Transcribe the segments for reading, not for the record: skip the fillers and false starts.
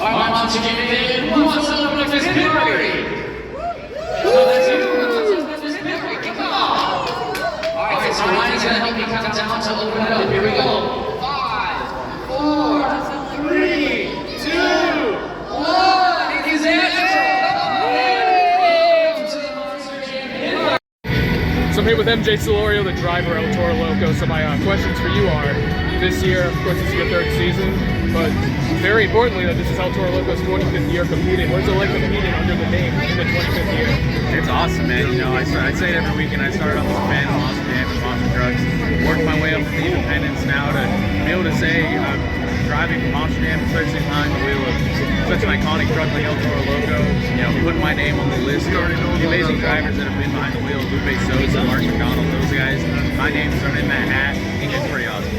I want to give it one more celebrate this party. That's you. Come on. All right, so Ryan's going to help me count down to open it up. Here we go. 5, 4, 3, 2, 1. It is So I'm here with MJ Solorio, the driver of Toro Loco. So my questions for you are, this year, of course, this is your 3rd season, but very importantly, this is how Toro Loco's 25th year competing. What is it like competing under the name in the 25th year? It's awesome, man. You know, I say it every weekend. I started off as a fan of Monster Jam and Monster Trucks, worked my way up to the independents now to be able to say I'm driving for Monster Jam, especially behind the wheel of such an iconic truck like El Toro Loco. You know, putting my name on the list of the amazing drivers that have been behind the wheel, Lupe Socia, Mark McDonald, those guys. My name's thrown in that hat. It's pretty awesome.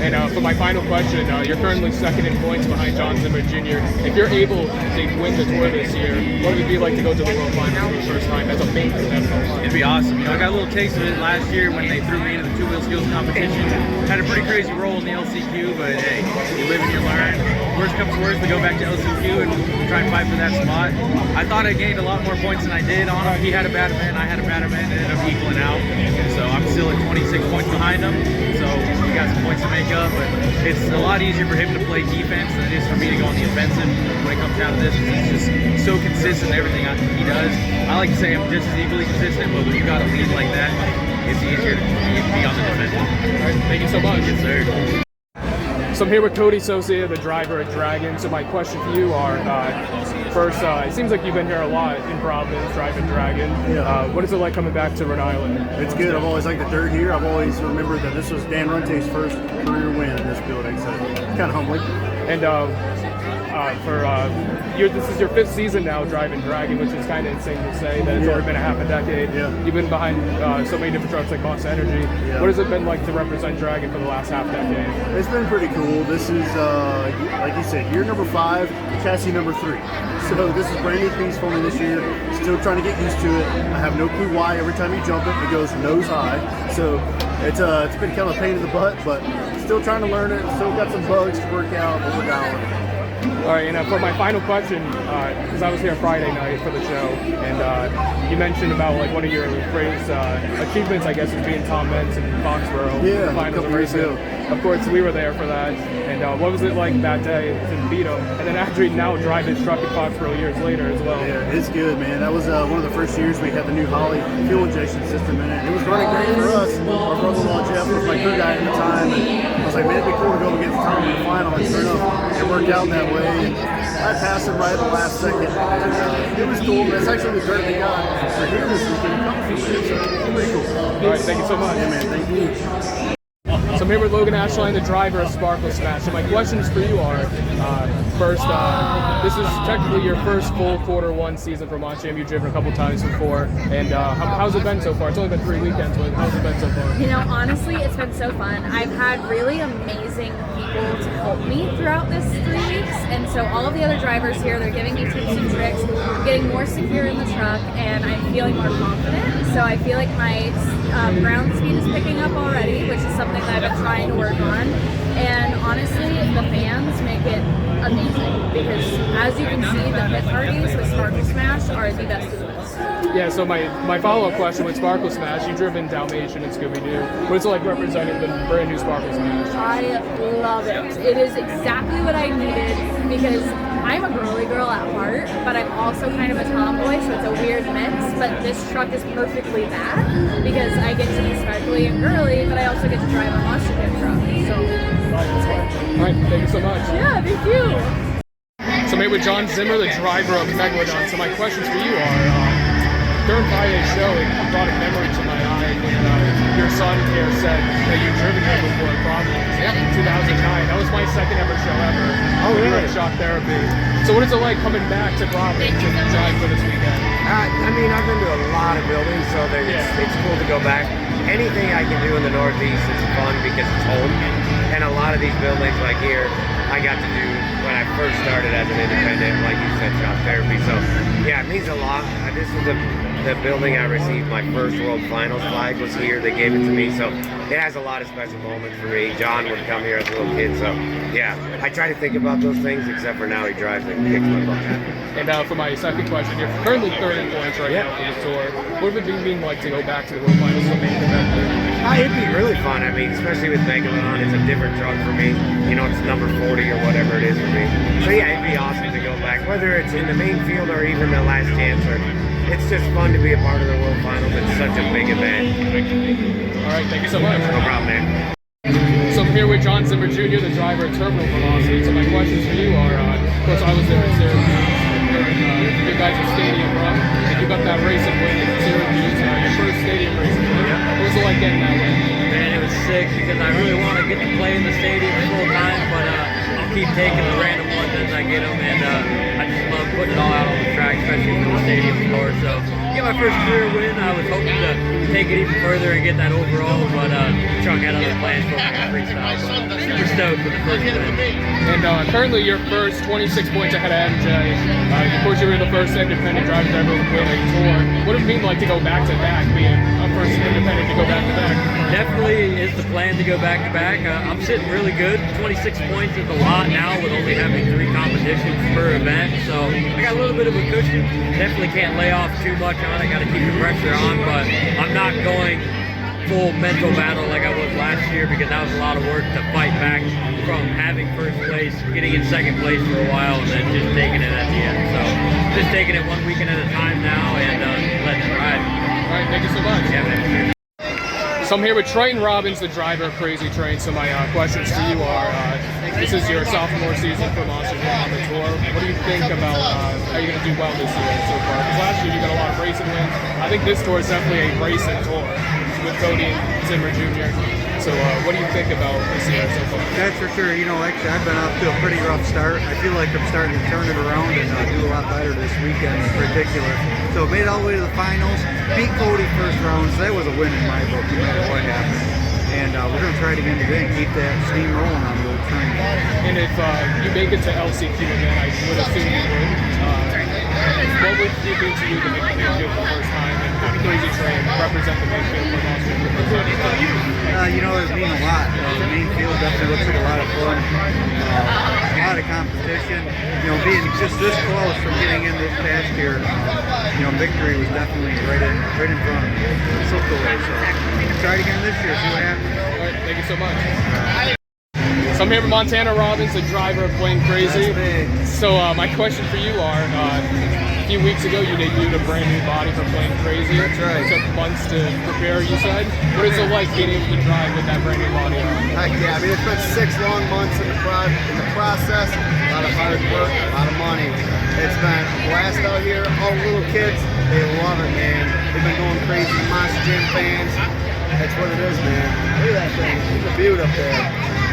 And for my final question, you're currently 2nd in points behind Zimmer Jr. If you're able to win the Tour this year, what would it be like to go to the World Finals for the first time as a main professional? It'd be awesome. You know, I got a little taste of it last year when they threw me into the two-wheel skills competition. Had a pretty crazy role in the LCQ, but hey, you live and you learn. Worst comes to worst, we go back to LCQ and try and fight for that spot. I thought I gained a lot more points than I did on him. He had a bad event, I had a bad event, and ended up equaling out. So I'm still at 26 points behind him. So we got some points to make up, but it's a lot easier for him to play defense than it is for me to go on the offensive when it comes down to this. He's just so consistent in everything he does. I like to say I'm just as equally consistent, but when you got a lead like that, it's easier to be on the defensive. All right, thank you so much. Yes, sir. So I'm here with Cody, Socia, the driver at Dragon. So my question for you are, first, it seems like you've been here a lot in Providence, driving Dragon. Yeah. What is it like coming back to Rhode Island? It's good. I've always liked the dirt here. I've always remembered that this was Dan Runte's first career win in this building, so it's kind of humbling. And this is your 5th season now driving Dragon, which is kind of insane to say that it's already been a half a decade. Yeah. You've been behind so many different trucks like Monster Energy. Yeah. What has it been like to represent Dragon for the last half decade? It's been pretty cool. This is, like you said, year number 5, chassis number 3. So this is brand new piece for me this year. Still trying to get used to it. I have no clue why every time you jump it goes nose high. So it's been kind of a pain in the butt, but still trying to learn it. Still got some bugs to work out, but we're down. All right, and for my final question, because I was here Friday night for the show, and you mentioned about like one of your greatest achievements, I guess, is being Tom Mentz in Foxborough. Yeah, finals a couple years ago. Of course, we were there for that. And what was it like that day to beat him? And then actually now drive his truck in Foxborough years later as well. Yeah, it's good, man. That was one of the first years we had the new Holly fuel injection system in it. It was running great for us. Our brother-in-law Jeff was my crew guy at the time. And I was like, man, it'd be cool to go against Tom in the final. And sure enough, it worked out that way. And I passed him right at the last second. And it was cool. That's actually the dirt we got for here this weekend. So pretty cool. All right, thank you so much. Yeah, man, thank you. So I'm here with Logan Ashine, the driver of Sparkle Smash. So my questions for you are, first, this is technically your first full Q1 season for Monster Jam. You've driven a couple times before. And how's it been so far? It's only been 3 weekends, but how's it been so far? You know, honestly, it's been so fun. I've had really amazing people to help me throughout this 3 weeks. And so all of the other drivers here, they're giving me tips and tricks. I'm getting more secure in the truck, and I'm feeling more confident. So I feel like my ground speed is picking up already, which is something that I've been trying to work on. And honestly, the fans make it amazing because, as you can see, the pit parties with Sparkle Smash are the best of the best. Yeah, so my follow-up question with Sparkle Smash, you've driven Dalmatian and Scooby-Doo. What's it like representing the brand new Sparkle Smash? I love it. It is exactly what I needed because I'm a girly girl at heart, but I'm also kind of a tomboy, so it's a weird mix. But this truck is perfectly that because I get to be sparkly and girly, but I also get to drive a Monster Jam truck. So, all right, thank you so much. Yeah, thank you. So I'm here with Zimmer, the driver of Megalodon. So my questions for you are, during Friday's show, it brought a memory to my eye when your son here said that you've driven here before in Providence. Yep. In 2009. That was my 2nd ever show ever. Oh, really? We were at Shock Therapy. So what is it like coming back to Providence and drive for this weekend? I mean, I've been to a lot of buildings, so it's cool to go back. Anything I can do in the Northeast is fun because it's home. And a lot of these buildings, like here, I got to do when I first started as an independent, like you said, Shock Therapy. So, yeah, it means a lot. This is a the building I received my first World Finals flag was here. They gave it to me, so it has a lot of special moments for me. John would come here as a little kid, so yeah, I try to think about those things, except for now he drives and kicks my butt. And for my second question, you're currently third in points right now for the Tour. What would it mean like to go back to the World Finals as a main event? It'd be really fun. I mean, especially with Megalodon, it's a different truck for me. You know, it's number 40 or whatever it is for me. So yeah, it'd be awesome to go back, whether it's in the main field or even the last chance. Or it's just fun to be a part of the World Finals. It's such a big event. All right, thank you so much. No problem, man. So I'm here with Zimmer Jr., the driver at Terminal Velocity. So my questions for you are, of course, I was there at Syracuse during your guys' stadium run, and you got that racing win at Syracuse, your first stadium racing win. What was it like getting that win? Man, it was sick because I really want to get to play in the stadium full time, but I'll keep taking the random ones as I get them, and I just love putting it all out on the track, especially for the stadium score. So, get my first career win. I was hoping to take it even further and get that overall, but Chuck had other plans for me in freestyle. But super stoked with the first win. And currently, your first 26 points ahead of MJ. Of course, you were the first independent driver to ever win a Tour. What would it mean like to go back to back, being a first independent to go back to back? Definitely is the plan to go back to back. I'm sitting really good. 26 points is a lot now with only having 3 competitions per event, so I got a little bit of a cushion. Definitely can't lay off too much on it. Got to keep the pressure on, but I'm not going full mental battle like I was last year because that was a lot of work to fight back from having first place, getting in second place for a while, and then just taking it at the end. So just taking it one weekend at a time now and letting it ride. All right, thank you so much. Yeah, man. So I'm here with Robbins, the driver of Crazy Train. So my questions to you are, this is your sophomore season for Monster Jam on the Tour. What do you think about how you're going to do well this year so far? Because last year you got a lot of racing wins. I think this tour is definitely a racing tour with Cody and Zimmer Jr. So what do you think about this year so far? That's for sure. You know, actually, I've been off to a pretty rough start. I feel like I'm starting to turn it around and do a lot better this weekend in particular. So made it all the way to the finals, beat Cody first round, so that was a win in my book, no matter what happened. And we're going to try it again today and keep that steam rolling on the old train. And if you make it to LCQ again, I would assume you would. What would it mean to you to make the main field for the first time and have Crazy Train represent the main field for Monster for the first time? You know, it would mean a lot. The main field definitely looks like a lot of fun. A lot of competition. You know, being just this close from getting in this past year, you know, victory was definitely right in front of me. So cool. So try it again this year, see what happens. All right, thank you so much. So I'm here with Robbins, the driver of Playing Crazy. So my question for you are, a few weeks ago you debuted a brand new body for Playing Crazy. That's right. It took months to prepare, you said. What is it like being able to drive with that brand new body on? Heck yeah, I mean, it's been 6 long months in the process, a lot of hard work, a lot of money. It's been a blast out here. All the little kids, they love it, man. They've been going crazy, Monster Jam fans. That's what it is, man. Look at that thing. Look at the view up there.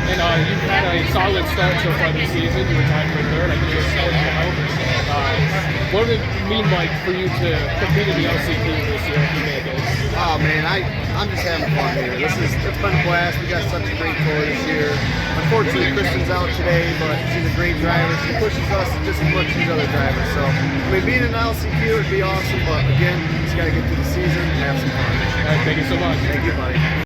And you've had a solid start so far this season. You were tied for third. I think you're still out. What would it mean like for you to compete in the LCQ this year if you make it? Oh man, I'm just having fun here. It's been a blast. We got such a great tour this year. Unfortunately, Kristen's out today, but she's a great driver. She pushes us just as much as these other drivers. So, I mean, being in the LCQ would be awesome, but again, just got to get through the season and have some fun. All right, thank you so much. Thank you, buddy.